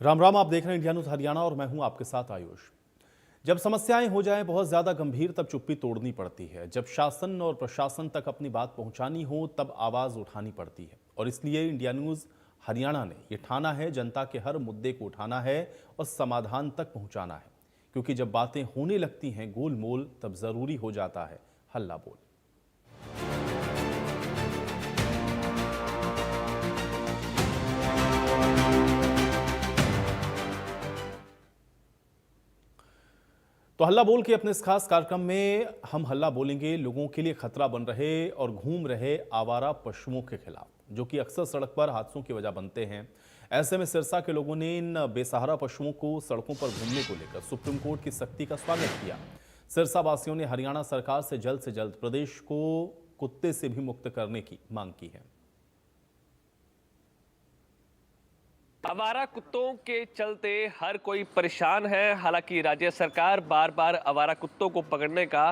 राम राम। आप देख रहे हैं इंडिया न्यूज हरियाणा और मैं हूं आपके साथ आयुष। जब समस्याएं हो जाएं बहुत ज्यादा गंभीर तब चुप्पी तोड़नी पड़ती है। जब शासन और प्रशासन तक अपनी बात पहुंचानी हो तब आवाज उठानी पड़ती है। और इसलिए इंडिया न्यूज हरियाणा ने यह ठाना है जनता के हर मुद्दे को उठाना है और समाधान तक पहुंचाना है। क्योंकि जब बातें होने लगती हैं गोलमोल तब जरूरी हो जाता है हल्ला बोल। तो हल्ला बोल के अपने इस खास कार्यक्रम में हम हल्ला बोलेंगे लोगों के लिए खतरा बन रहे और घूम रहे आवारा पशुओं के खिलाफ, जो कि अक्सर सड़क पर हादसों की वजह बनते हैं। ऐसे में सिरसा के लोगों ने इन बेसहारा पशुओं को सड़कों पर घूमने को लेकर सुप्रीम कोर्ट की सख्ती का स्वागत किया। सिरसा वासियों ने हरियाणा सरकार से जल्द प्रदेश को कुत्ते से भी मुक्त करने की मांग की है। आवारा कुत्तों के चलते हर कोई परेशान है। हालांकि राज्य सरकार बार बार आवारा कुत्तों को पकड़ने का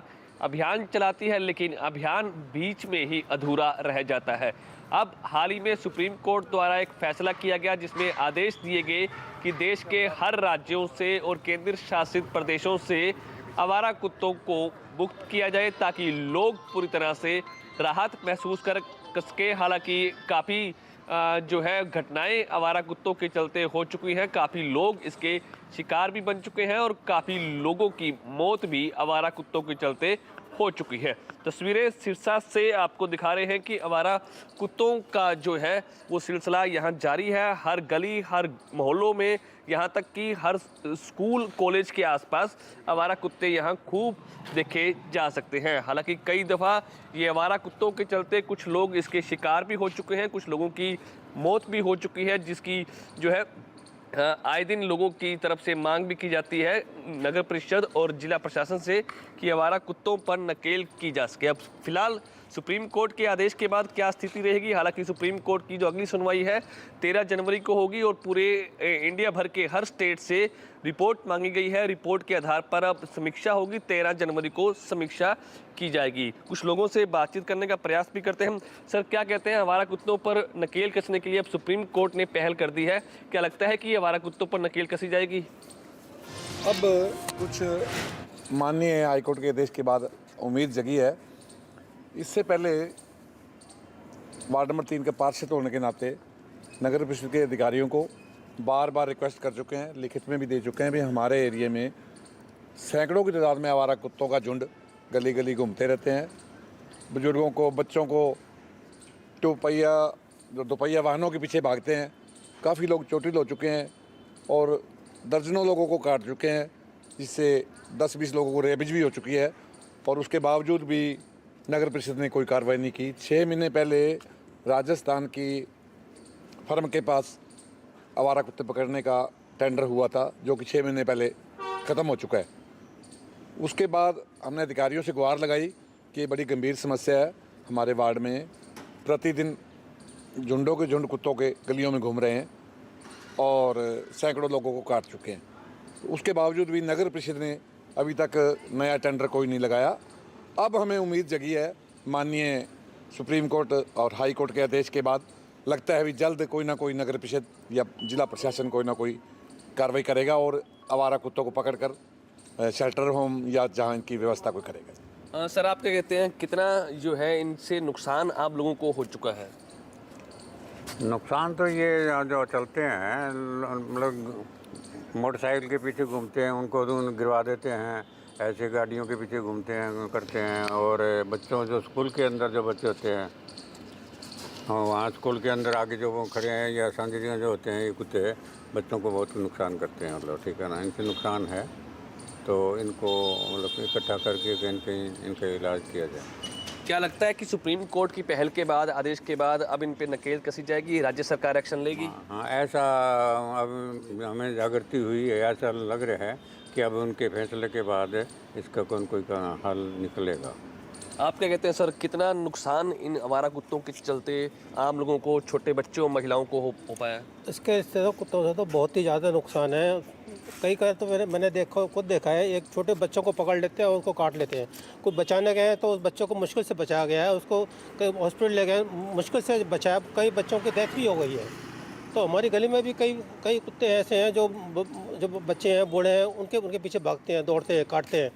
अभियान चलाती है, लेकिन अभियान बीच में ही अधूरा रह जाता है। अब हाल ही में सुप्रीम कोर्ट द्वारा एक फैसला किया गया जिसमें आदेश दिए गए कि देश के हर राज्यों से और केंद्र शासित प्रदेशों से आवारा कुत्तों को मुक्त किया जाए ताकि लोग पूरी तरह से राहत महसूस कर सके। हालांकि काफ़ी जो है घटनाएं आवारा कुत्तों के चलते हो चुकी हैं, काफ़ी लोग इसके शिकार भी बन चुके हैं और काफ़ी लोगों की मौत भी आवारा कुत्तों के चलते हो चुकी है। तस्वीरें सिरसा से आपको दिखा रहे हैं कि आवारा कुत्तों का जो है वो सिलसिला यहाँ जारी है। हर गली हर मोहल्लों में, यहाँ तक कि हर स्कूल कॉलेज के आसपास आवारा कुत्ते यहाँ खूब देखे जा सकते हैं। हालांकि कई दफ़ा ये आवारा कुत्तों के चलते कुछ लोग इसके शिकार भी हो चुके हैं, कुछ लोगों की मौत भी हो चुकी है, जिसकी जो है आए दिन लोगों की तरफ से मांग भी की जाती है नगर परिषद और जिला प्रशासन से कि आवारा कुत्तों पर नकेल की जा सके। अब फिलहाल सुप्रीम कोर्ट के आदेश के बाद क्या स्थिति रहेगी, हालांकि सुप्रीम कोर्ट की जो अगली सुनवाई है 13 जनवरी को होगी और पूरे इंडिया भर के हर स्टेट से रिपोर्ट मांगी गई है। रिपोर्ट के आधार पर अब समीक्षा होगी, 13 जनवरी को समीक्षा की जाएगी। कुछ लोगों से बातचीत करने का प्रयास भी करते हैं। सर, क्या कहते हैं, आवारा कुत्तों पर नकेल कसने के लिए अब सुप्रीम कोर्ट ने पहल कर दी है, क्या लगता है कि आवारा कुत्तों पर नकेल कसी जाएगी? अब कुछ माननीय हाईकोर्ट के आदेश के बाद उम्मीद जगी है। इससे पहले वार्ड नंबर 3 के पार्षद होने के नाते नगर परिषद के अधिकारियों को बार बार रिक्वेस्ट कर चुके हैं, लिखित में भी दे चुके हैं भी हमारे एरिया में सैकड़ों की तादाद में आवारा कुत्तों का झुंड गली गली घूमते रहते हैं। बुजुर्गों को, बच्चों को दोपहिया वाहनों के पीछे भागते हैं। काफ़ी लोग चोटिल हो चुके हैं और दर्जनों लोगों को काट चुके हैं, जिससे 10-20 लोगों को रेबिज भी हो चुकी है। और उसके बावजूद भी नगर परिषद ने कोई कार्रवाई नहीं की। 6 महीने पहले राजस्थान की फर्म के पास आवारा कुत्ते पकड़ने का टेंडर हुआ था, जो कि 6 महीने पहले ख़त्म हो चुका है। उसके बाद हमने अधिकारियों से गुहार लगाई कि ये बड़ी गंभीर समस्या है, हमारे वार्ड में प्रतिदिन झुंडों के झुंड कुत्तों के गलियों में घूम रहे हैं और सैकड़ों लोगों को काट चुके हैं। उसके बावजूद भी नगर परिषद ने अभी तक नया टेंडर कोई नहीं लगाया। अब हमें उम्मीद जगी है, माननीय सुप्रीम कोर्ट और हाई कोर्ट के आदेश के बाद लगता है भी जल्द कोई ना कोई नगर परिषद या जिला प्रशासन कोई ना कोई कार्रवाई करेगा और आवारा कुत्तों को पकड़कर शेल्टर होम या जहां इनकी व्यवस्था कोई करेगा। सर, आप क्या कहते हैं, कितना जो है इनसे नुकसान आप लोगों को हो चुका है? नुकसान तो ये जो चलते हैं मतलब मोटरसाइकिल के पीछे घूमते हैं, उनको गिरवा देते हैं, ऐसे गाड़ियों के पीछे घूमते हैं करते हैं। और बच्चों जो स्कूल के अंदर जो बच्चे होते हैं, हाँ, वहाँ स्कूल के अंदर आगे जो वो खड़े हैं या सांझिया जो होते हैं, ये कुत्ते बच्चों को बहुत नुकसान करते हैं। मतलब ठीक है ना, इनसे नुकसान है तो इनको मतलब इकट्ठा करके कहीं कहीं इनका इलाज किया जाए। क्या लगता है कि सुप्रीम कोर्ट की पहल के बाद, आदेश के बाद अब इन पे नकेल कसी जाएगी, राज्य सरकार एक्शन लेगी? हाँ, ऐसा अब हमें जागृति हुई है, ऐसा लग रहा है कि अब उनके फैसले के बाद इसका कोई हल निकलेगा। आप क्या कहते हैं सर, कितना नुकसान इन आवारा कुत्तों के चलते आम लोगों को, छोटे बच्चों, महिलाओं को हो पाया? इसके कुत्तों से तो बहुत ही ज़्यादा नुकसान है। कई बार तो मैंने खुद देखा है, एक छोटे बच्चों को पकड़ लेते हैं और उसको काट लेते हैं। कुछ बचाने गए हैं तो उस बच्चों को मुश्किल से बचाया गया है, उसको हॉस्पिटल ले गए, मुश्किल से बचाया। कई बच्चों की डेथ भी हो गई है। तो हमारी गली में भी कई कई कुत्ते ऐसे हैं जो बच्चे हैं, बूढ़े हैं, उनके पीछे भागते हैं, दौड़ते हैं, काटते हैं।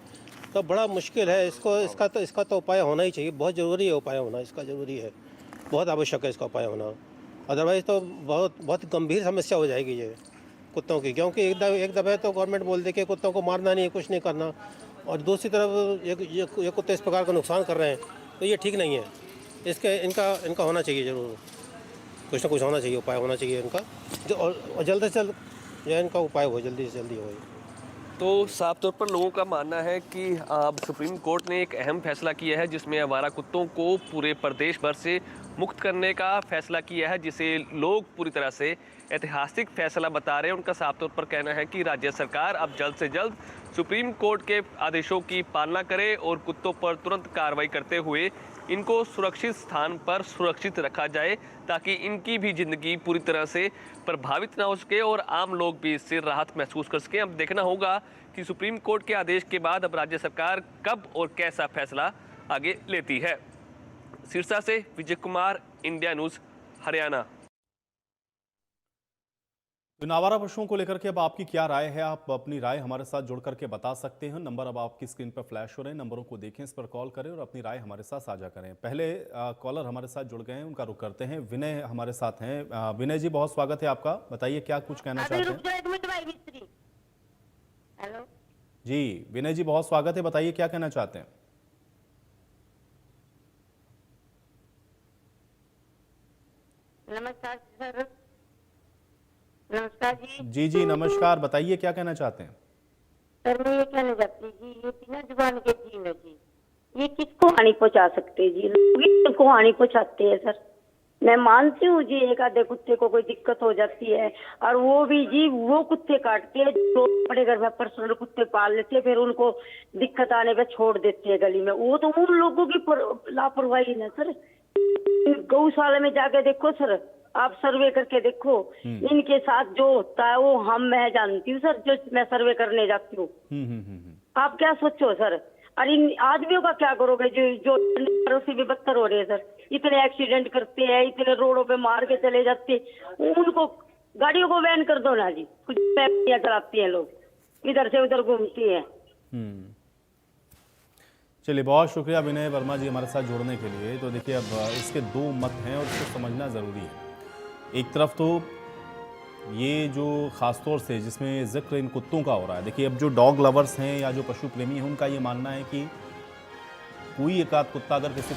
तो बड़ा मुश्किल है इसका तो उपाय होना ही चाहिए। बहुत ज़रूरी है उपाय होना, इसका ज़रूरी है, बहुत आवश्यक है इसका उपाय होना। अदरवाइज़ तो बहुत गंभीर समस्या हो जाएगी ये कुत्तों की, क्योंकि एक दफ़े तो गवर्नमेंट बोल दे कि कुत्तों को मारना नहीं है, कुछ नहीं करना, और दूसरी तरफ ये कुत्ते इस प्रकार का नुकसान कर रहे हैं, तो ये ठीक नहीं है। इनका होना चाहिए ज़रूर, कुछ ना कुछ होना चाहिए, उपाय होना चाहिए इनका, और जल्द से जल्द जो इनका उपाय हो, जल्दी से जल्दी हो। तो साफ तौर पर लोगों का मानना है कि अब सुप्रीम कोर्ट ने एक अहम फैसला किया है जिसमें आवारा कुत्तों को पूरे प्रदेश भर से मुक्त करने का फैसला किया है, जिसे लोग पूरी तरह से ऐतिहासिक फैसला बता रहे हैं। उनका साफ तौर पर कहना है कि राज्य सरकार अब जल्द से जल्द सुप्रीम कोर्ट के आदेशों की पालना करे और कुत्तों पर तुरंत कार्रवाई करते हुए इनको सुरक्षित स्थान पर सुरक्षित रखा जाए, ताकि इनकी भी जिंदगी पूरी तरह से प्रभावित ना हो सके और आम लोग भी इससे राहत महसूस कर सकें। अब देखना होगा कि सुप्रीम कोर्ट के आदेश के बाद अब राज्य सरकार कब और कैसा फैसला आगे लेती है। सिरसा से विजय कुमार, इंडिया न्यूज़, हरियाणा। इन आवारा पशुओं को लेकर के अब आपकी क्या राय है? आप अपनी राय हमारे साथ जुड़ करके बता सकते हैं। नंबर अब आपकी स्क्रीन पर फ्लैश हो रहे हैं, नंबरों को देखें, इस पर कॉल करें और अपनी राय हमारे साथ साझा करें। पहले कॉलर हमारे साथ जुड़ गए हैं, उनका रुख करते हैं। विनय हमारे साथ हैं। विनय जी, बहुत स्वागत है आपका, बताइए क्या कुछ कहना चाहते हैं? हेलो जी विनय जी, बहुत स्वागत है, बताइए क्या कहना चाहते हैं? नमस्कार सर। नमस्कार जी। जी नमस्कार, बताइए क्या कहना चाहते हैं? सर मैं ये कहना चाहती जी, ये बिना जुबान के जीव है जी, ये किसको हानि पहुंचा सकते हैं जी? लोग को हानि पहुंचाते हैं सर। मैं मानती हूँ जी, एक आधे कुत्ते को कोई दिक्कत हो जाती है, और वो भी जी वो कुत्ते काटते हैं जो अपने घर में पर्सनल कुत्ते पाल लेते हैं, फिर उनको दिक्कत आने पे छोड़ देते हैं गली में। वो तो उन लोगों की लापरवाही है सर। गौशाला में जाके देखो सर, आप सर्वे करके देखो, इनके साथ जो होता है वो मैं जानती हूँ सर, जो मैं सर्वे करने जाती हूँ। आप क्या सोचो सर? और इन आदमियों का क्या करोगे जो से भी बदतर हो रहे हैं सर? इतने एक्सीडेंट करते हैं, इतने रोडों पे मार के चले जाते हैं, उनको गाड़ियों को बैन कर दो ना जी। कुछ चलाते हैं लोग, इधर से उधर घूमती है। चलिए, बहुत शुक्रिया विनय वर्मा जी हमारे साथ जुड़ने के लिए। तो देखिए, अब इसके दो मत हैं और इसको समझना ज़रूरी है। एक तरफ तो ये जो ख़ासतौर से जिसमें जिक्र इन कुत्तों का हो रहा है, देखिए अब जो डॉग लवर्स हैं या जो पशु प्रेमी हैं, उनका ये मानना है कि कोई एक आध कुत्ता अगर किसी को